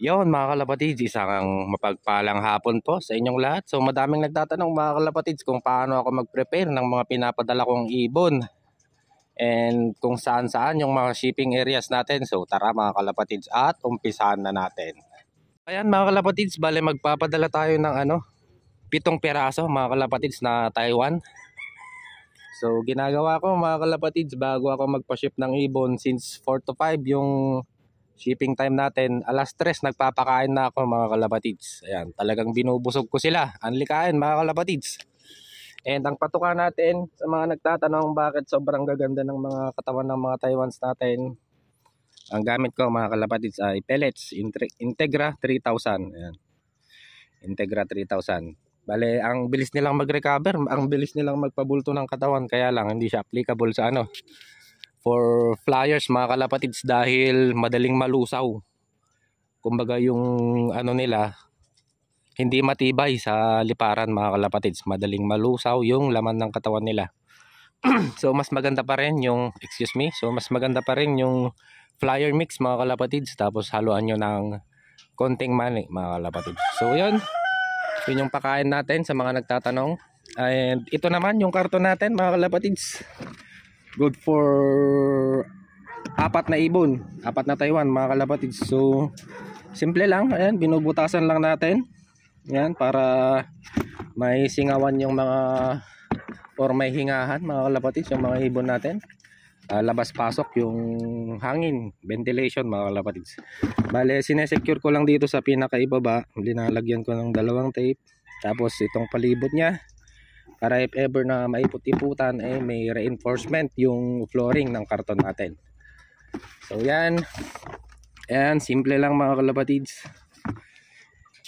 Yon mga kalapatids, isang mapagpalang hapon po sa inyong lahat. So madaming nagtatanong mga kalapatids kung paano ako mag-prepare ng mga pinapadala kong ibon and kung saan yung mga shipping areas natin. So tara mga kalapatids at umpisahan na natin. Ayan mga kalapatids, bale magpapadala tayo ng 7 piraso mga kalapatids na Taiwan. So ginagawa ko mga kalapatids bago ako magpa-ship ng ibon, since 4 to 5 yung shipping time natin, alas 3 nagpapakain na ako mga kalapatids. Ayan, talagang binubusog ko sila. Anli kain mga kalapatids. And ang patuka natin sa mga nagtatanong bakit sobrang gaganda ng mga katawan ng mga Taiwans natin, ang gamit ko mga kalapatids ay pellets Integra 3000. Ayan. Integra 3000. Bale, ang bilis nilang mag-recover, ang bilis nilang magpabulto ng katawan, kaya lang hindi siya applicable sa for flyers mga kalapatids dahil madaling malusaw. Kumbaga yung nila hindi matibay sa liparan mga kalapatids, madaling malusaw yung laman ng katawan nila. So mas maganda pa rin yung mas maganda pa rin yung flyer mix mga kalapatids, tapos haluan nyo ng konting mani mga kalapatids. So yun yung pakain natin sa mga nagtatanong. And ito naman yung karton natin mga kalapatids, good for 4 na ibon, 4 na Taiwan mga kalapatids. So simple lang, ayan, binubutasan lang natin yan para may singawan yung mga or may hingahan mga kalapatids yung mga ibon natin. Labas pasok yung hangin, ventilation mga kalapatids. Bale, sinesecure ko lang dito sa pinakaibaba, linalagyan ko ng 2 tape, tapos itong palibot nya para if ever na maiput-iputan may reinforcement yung flooring ng karton natin. So yan, simple lang mga kalapatids.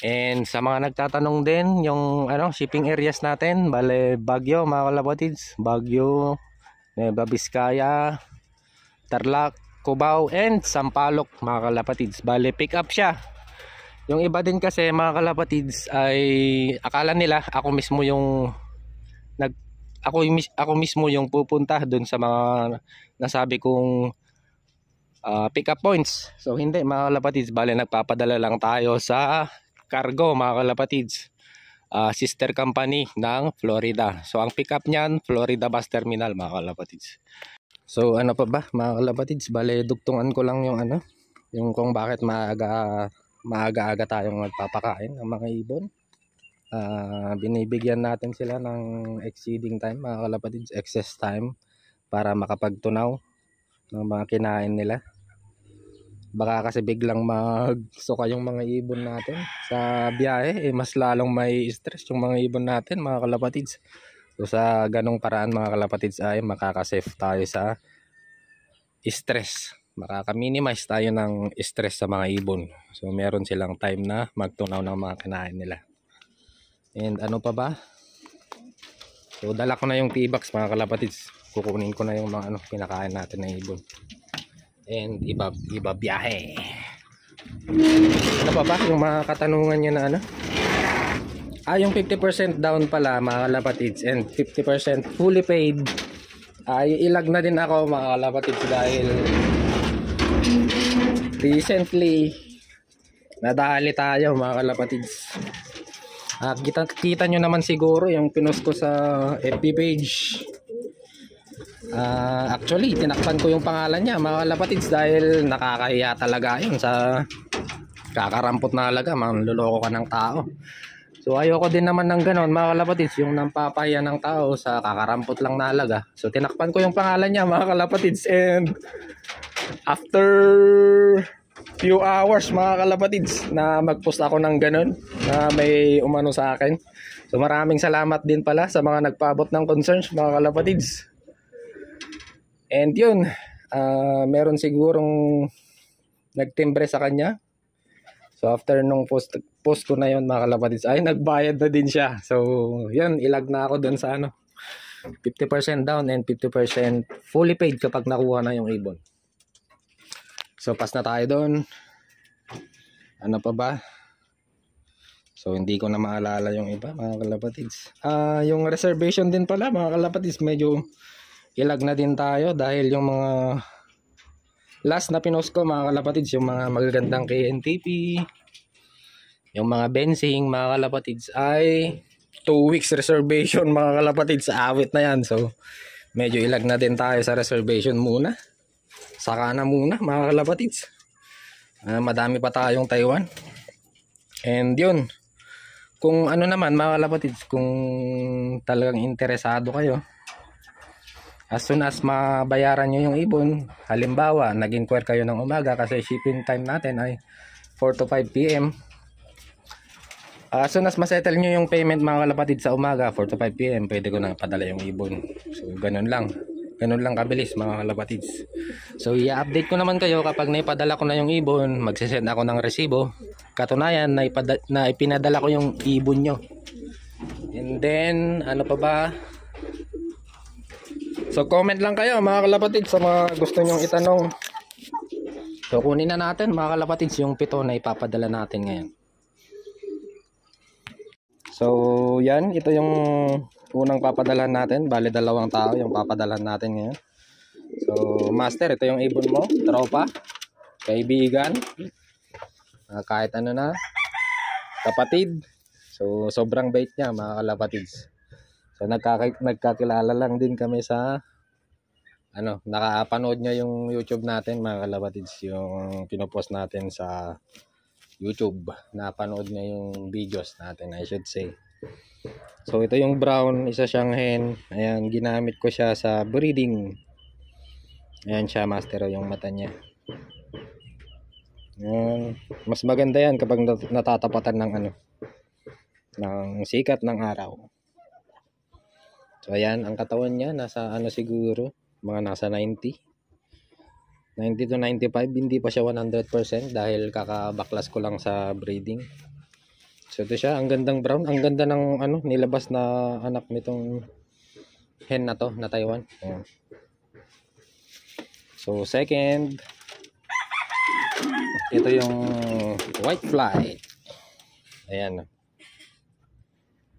And sa mga nagtatanong din yung shipping areas natin, bale Baguio mga kalapatids, Baguio, Nueva Vizcaya, Tarlac, Cubao, and Sampaloc mga kalapatids. Bale pick up siya. Yung iba din kasi mga kalapatids ay akala nila ako mismo yung pupunta doon sa mga nasabi kong pick up points. So hindi mga kalapatids, bale nagpapadala lang tayo sa cargo mga kalapatids, sister company ng Florida. So ang pick up niyan Florida Bus Terminal mga kalapatids. So ano pa ba mga kalapatids, bale dugtungan ko lang yung yung kung bakit maaga tayong magpapakain ng mga ibon. Binibigyan natin sila ng exceeding time mga kalapatids, excess time, para makapagtunaw ng mga kinain nila. Baka kasi biglang magsuka yung mga ibon natin sa biyahe, mas lalong may stress yung mga ibon natin mga kalapatids. So sa ganong paraan mga kalapatids ay makakasave tayo sa stress, makaka-minimize tayo ng stress sa mga ibon. So meron silang time na magtunaw ng mga kinain nila. And ano pa ba? So dala ko na yung T-box mga kalapatids, kukunin ko na yung mga pinakain natin ng ibon. And iba biyahe. Ano pa ba yung mga katanungan nyo na yung 50% down pala mga kalapatids and 50% fully paid. Ilag na din ako mga kalapatids dahil recently nadali tayo mga kalapatids. Kita nyo naman siguro yung pinost ko sa FB page. Actually tinakpan ko yung pangalan niya mga kalapatids dahil nakakahiya talaga yun, sa kakarampot na halaga, manluloko ka ng tao. So ayoko din naman ng ganon mga kalapatids, yung nampapahiya ng tao sa kakarampot lang na halaga. So tinakpan ko yung pangalan niya mga kalapatids, and after few hours mga kalapatids na magpost ako ng ganon na may umano sa akin. So maraming salamat din pala sa mga nagpaabot ng concerns mga kalapatids. And yun, meron sigurong nagtimbre sa kanya. So after nung post ko na yun mga kalapatids ay nagbayad na din siya. So yun, ilag na ako dun sa 50% down and 50% fully paid kapag nakuha na yung ibon. So pass na tayo doon. Ano pa ba? So hindi ko na maalala yung iba mga kalapatids. Yung reservation din pala mga kalapatids, medyo ilag na din tayo dahil yung mga last na pinost ko mga kalapatids, yung mga magagandang KNTP, yung mga bensing mga kalapatids ay 2 weeks reservation mga kalapatids sa awit na yan. So medyo ilag na din tayo sa reservation muna. Saka na muna mga kalapatids. Madami pa tayong Taiwan. And yun, kung ano naman mga kalapatids, kung talagang interesado kayo, as soon as mabayaran nyo yung ibon, halimbawa nag-inquire kayo ng umaga kasi shipping time natin ay 4 to 5 PM. As soon as masettle nyo yung payment mga kalapatids sa umaga 4 to 5 PM, pwede ko na padala yung ibon. So ganun lang kabilis mga kalapatids. So i-update ko naman kayo kapag naipadala ko na yung ibon, magsisend ako ng resibo. Katunayan na ipinadala ko yung ibon nyo. And then ano pa ba? So comment lang kayo mga kalapatids sa mga gusto nyong itanong. So kunin na natin mga kalapatids yung 7 na ipapadala natin ngayon. So yan, ito yung unang papadalahan natin. Bali 2 tao yung papadalahan natin ngayon. So master, ito yung ibon mo, tropa, kaibigan, kahit ano na, kapatid. So sobrang bait niya mga kalapatids. So nagkakilala lang din kami sa nakapanood niya yung YouTube natin mga kalapatids, yung pinopost natin sa YouTube. Napanood niya yung videos natin, I should say. So ito yung brown, isa siyang hen. Ayan, ginamit ko siya sa breeding. Ayan siya master, yung mata niya. Ayan. Mas maganda yan kapag natatapatan ng ng sikat ng araw. So ayan, ang katawan niya nasa siguro, mga nasa 90 to 95. Hindi pa siya 100% dahil kakabaklas ko lang sa breeding. So ito siya, ang gandang brown, ang ganda ng nilabas na anak nitong hen na to na Taiwan. Ayan. So second, ito yung white fly. Ayan.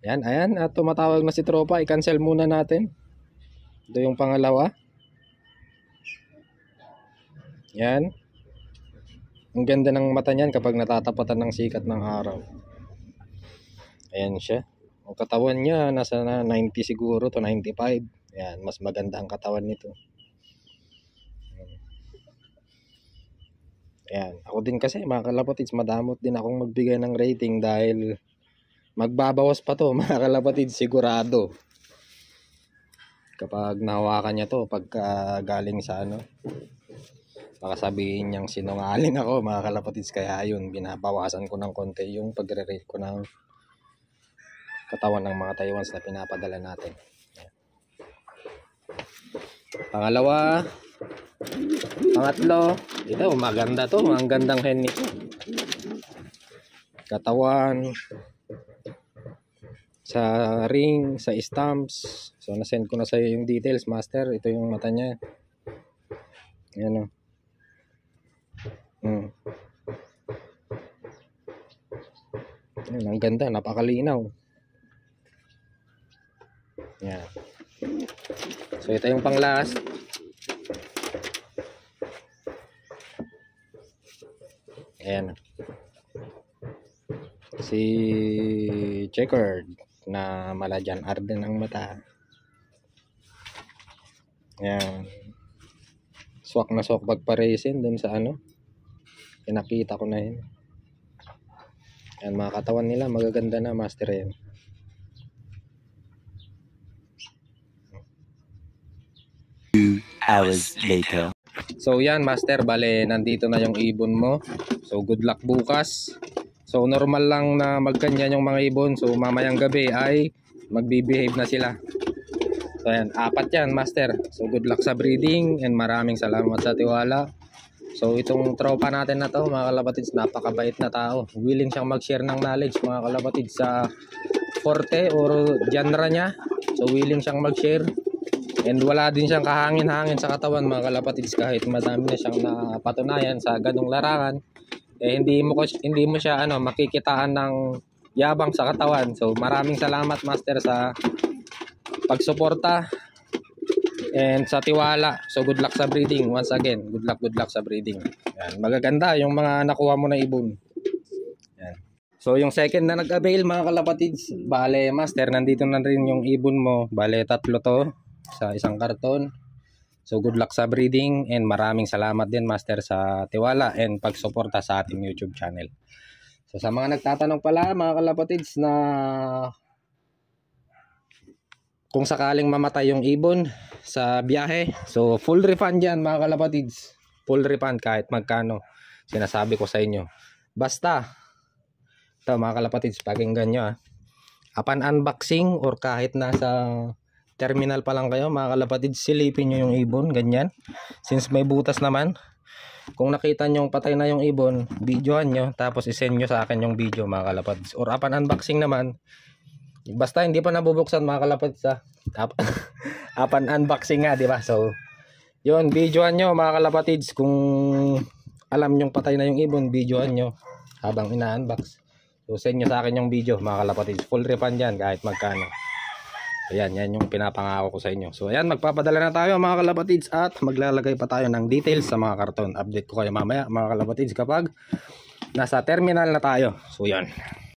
Ayan, at tumatawag na si tropa, i-cancel muna natin. Ito yung pangalawa. Yan. Ang ganda ng mata niyan kapag natatapatan ng sikat ng araw. Ayan siya. Ang katawan niya nasa 90 siguro to 95. Ayan, mas maganda ang katawan nito. Ayan, ako din kasi mga kalapatids, madamot din akong magbigay ng rating dahil magbabawas pa to mga kalapatids sigurado. Kapag nahawakan niya to pagka galing sa baka sabihin niyang sinungaling ako mga kalapatids, kaya yun, binabawasan ko ng konti yung pagre-rate ko ng katawan ng mga Taiwans na pinapadala natin. Pangalawa, pangatlo, ito maganda to, ang gandang hen nito. Katawan, sa ring, sa stamps. So na-send ko na sa iyo yung details master. Ito yung mata niya. Ayan Ayan, ang ganda, napakalinaw. Ayan. So ito yung pang last. Ayan. Si checkered na Malajan Arden ang mata. Ayan. Swak na swak pagparesin dun sa pinakita ko na yun. Ayan, mga katawan nila magaganda na master yan. Hours later. So yan master, bale nandito na yung ibon mo. So good luck bukas. So normal lang na magkanyan yung mga ibon. So mamayang gabi ay magbibehave na sila. So ayan, 4 yan master. So good luck sa breeding and maraming salamat sa tiwala. So itong tropa natin na to mga kalapatids, napakabait na tao. Willing siyang mag-share ng knowledge mga kalapatids sa forte or genre niya. So willing siyang mag-share. And wala din siyang kahangin-hangin sa katawan mga kalapatids, kahit madami na siyang napatunayan sa ganung larangan. Hindi mo siya makikitaan ng yabang sa katawan. So maraming salamat master sa pagsuporta. And sa tiwala. So good luck sa breeding. Once again, good luck sa breeding. Yan. Magaganda yung mga nakuha mo na ibon. Yan. So yung second na nag-avail mga kalapatids, bale master, nandito na rin yung ibon mo. Bale 3 to sa isang karton. So good luck sa breeding and maraming salamat din master sa tiwala and pagsuporta sa ating YouTube channel. So sa mga nagtatanong pala mga kalapatids na kung sakaling mamatay yung ibon sa biyahe, so full refund yan mga kalapatids. Full refund kahit magkano. Sinasabi ko sa inyo. Basta ito mga kalapatids, pakinggan nyo upon unboxing or kahit nasa terminal pa lang kayo mga kalapatids, silipin nyo yung ibon, ganyan. Since may butas naman, kung nakita nyo patay na yung ibon, videohan nyo, tapos isend nyo sa akin yung video mga kalapatids. Or upon unboxing naman, basta hindi pa nabubuksan mga kalapatids upon unboxing nga, diba? So, yun, videohan nyo mga kalapatids. Kung alam nyong patay na yung ibon, videohan nyo habang ina-unbox. So send nyo sa akin yung video mga kalapatids. Full refund yan kahit magkano. Ayan, yan yung pinapangako ko sa inyo. So ayan, magpapadala na tayo mga kalapatids at maglalagay pa tayo ng details sa mga karton. Update ko kayo mamaya mga kalapatids kapag nasa terminal na tayo. So yan.